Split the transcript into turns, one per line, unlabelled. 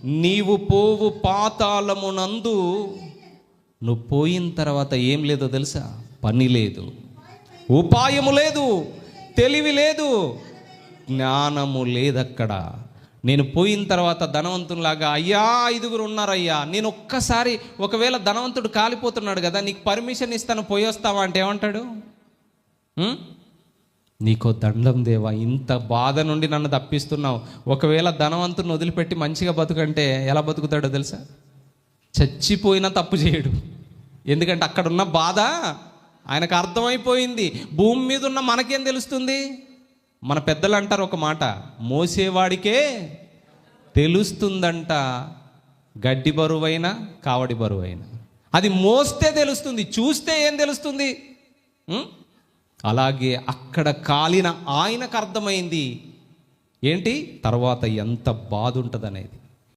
నీవు పోవు పాతాళమునందు నువ్వు పోయిన తర్వాత ఏం లేదో తెలుసా? పని లేదు, ఉపాయము లేదు, తెలివి లేదు, జ్ఞానము లేదక్కడ. నేను పోయిన తర్వాత ధనవంతునిలాగా, అయ్యా 5గురు ఉన్నారయ్యా, నేను ఒక్కసారి, ఒకవేళ ధనవంతుడు కాలిపోతున్నాడు కదా, నీకు పర్మిషన్ ఇస్తాను పోయి వస్తావా అంటే ఏమంటాడు? నీకో దండం దేవా, ఇంత బాధ నుండి నన్ను తప్పిస్తున్నావు. ఒకవేళ ధనవంతుని వదిలిపెట్టి మంచిగా బతుకంటే ఎలా బతుకుతాడో తెలుసా? చచ్చిపోయినా తప్పు చేయడు. ఎందుకంటే అక్కడున్న బాధ ఆయనకు అర్థమైపోయింది. భూమి మీద ఉన్న మనకేం తెలుస్తుంది? మన పెద్దలు అంటారు ఒక మాట, మోసేవాడికే తెలుస్తుందంట గడ్డి బరువైనా కావడి బరువైనా. అది మోస్తే తెలుస్తుంది, చూస్తే ఏం తెలుస్తుంది? అలాగే అక్కడ కాలిన ఆయనకు అర్థమైంది ఏంటి తర్వాత ఎంత బాధ ఉంటుంది అనేది.